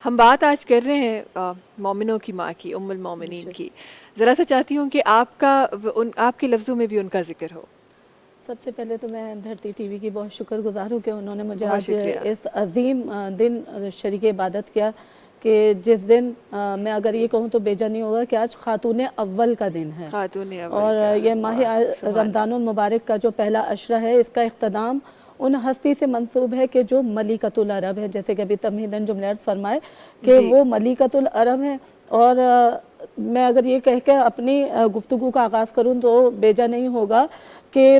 ہم بات آج کر رہے ہیں مومنوں کی ماں کی، ام المومنین کی۔ ذرا سا چاہتی ہوں کہ آپ کے لفظوں میں بھی ان کا ذکر ہو۔ سب سے پہلے تو میں دھرتی ٹی وی کی بہت شکر گزار ہوں کہ انہوں نے مجھے بہت آج شکریہ۔ اس عظیم دن شریک عبادت کیا کہ جس دن میں اگر یہ کہوں تو بیجا نہیں ہوگا کہ آج خاتون اول کا دن ہے، خاتون اول اور کا، یہ ماہ رمضان المبارک کا جو پہلا عشرہ ہے، اس کا اختتام ان ہستی سے منسوب ہے کہ جو ملکۃ العرب ہے، جیسے کہ ابھی تمہیداً جملات فرمائے کہ وہ ملکۃ العرب ہیں۔ اور میں اگر یہ کہہ کے اپنی گفتگو کا آغاز کروں تو بیجا نہیں ہوگا کہ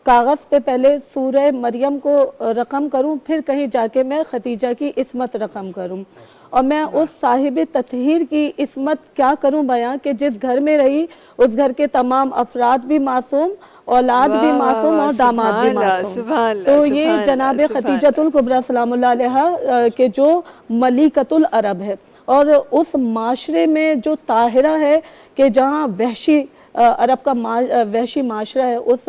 کاغذ پہ پہلے سورہ مریم کو رقم کروں، پھر کہیں جا کے میں ختیجہ کی عصمت رقم کروں، اور میں اس صاحب تطہیر کی عصمت کیا کروں بیاں کہ جس گھر میں رہی اس گھر کے تمام افراد بھی معصوم، اولاد بھی معصوم اور داماد بھی معصوم۔ تو یہ جناب ختیجۃ الکبریٰ سلام اللہ علیہا کہ جو ملکۃ العرب ہے، اور اس معاشرے میں جو طاہرہ ہے کہ جہاں وحشی عرب کا وحشی معاشرہ ہے، اس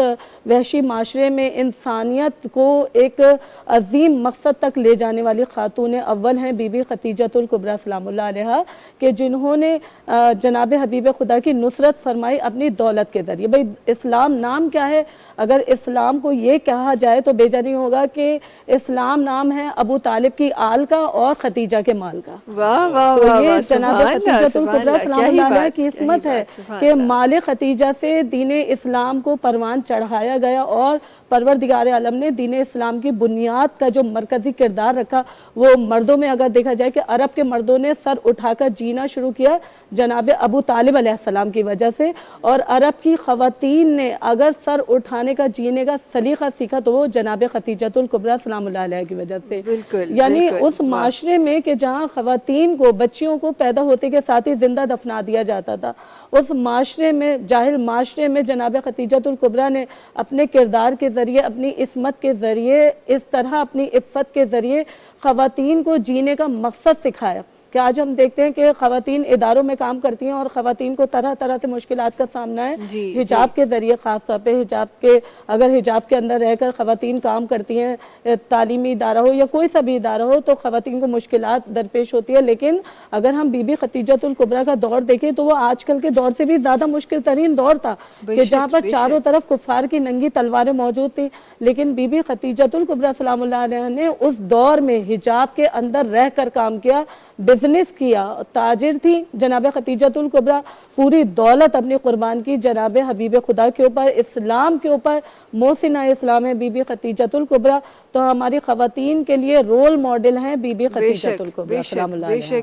وحشی معاشرے میں انسانیت کو ایک عظیم مقصد تک لے جانے والی خاتون اول ہیں بی بی ختیجۃ الکبریٰ سلام اللہ علیہا، کہ جنہوں نے جناب حبیب خدا کی نصرت فرمائی اپنی دولت کے ذریعے۔ بھئی اسلام نام کیا ہے؟ اگر اسلام کو یہ کہا جائے تو بیجا نہیں ہوگا کہ اسلام نام ہے ابو طالب کی آل کا اور ختیجہ کے مال کا۔ تو یہ جناب ختیجۃ الکبریٰ سلام اللہ علیہا کی عصمت ہے کہ مال ختیجہ سے دین اسلام کو پروان چڑھایا گیا، اور پروردگار عالم نے دین اسلام کی بنیاد کا جو مرکزی کردار رکھا وہ مردوں میں اگر دیکھا جائے کہ عرب کے مردوں نے سر اٹھا کر جینا شروع کیا جناب ابو طالب علیہ السلام کی وجہ سے، اور عرب کی خواتین نے اگر سر اٹھانے کا جینے کا سلیقہ سیکھا تو وہ جناب ختیجۃ الکبریٰ سلام اللہ علیہ کی وجہ سے۔ یعنی اس معاشرے میں کہ جہاں خواتین کو، بچیوں کو پیدا ہوتے کے ساتھ ہی زندہ دفنا دیا جاتا تھا، اس معاشرے میں، جاہل معاشرے میں جناب ختیجۃ الکبریٰ نے اپنے کردار کے ذریعے، اپنی عصمت کے ذریعے، اس طرح اپنی عفت کے ذریعے خواتین کو جینے کا مقصد سکھایا کہ آج ہم دیکھتے ہیں کہ خواتین اداروں میں کام کرتی ہیں اور خواتین کو طرح طرح سے مشکلات کا سامنا ہے حجاب کے ذریعے، خاص طور پہ اگر حجاب کے اندر رہ کر خواتین کام کرتی ہیں، تعلیمی ادارہ ہو یا کوئی سا بھی ادارہ ہو، تو خواتین کو مشکلات درپیش ہوتی ہے۔ لیکن اگر ہم بی بی ختیجۃ الکبریٰ کا دور دیکھیں تو وہ آج کل کے دور سے بھی زیادہ مشکل ترین دور تھا کہ جہاں پر چاروں طرف کفار کی ننگی تلواریں موجود تھیں، لیکن بی بی ختیجۃ الکبریٰ سلام اللہ علیہ نے اس دور میں حجاب کے اندر رہ کر کام کیا، بزنس کیا، تاجر تھی جناب ختیجۃ الکبریٰ، پوری دولت اپنی قربان کی جناب حبیب خدا کے اوپر، اسلام کے اوپر۔ محسنہ اسلام ہے بی بی ختیجۃ الکبریٰ، تو ہماری خواتین کے لیے رول ماڈل ہیں بی بی ختیجۃ الکبریٰ سلام اللہ علیہ۔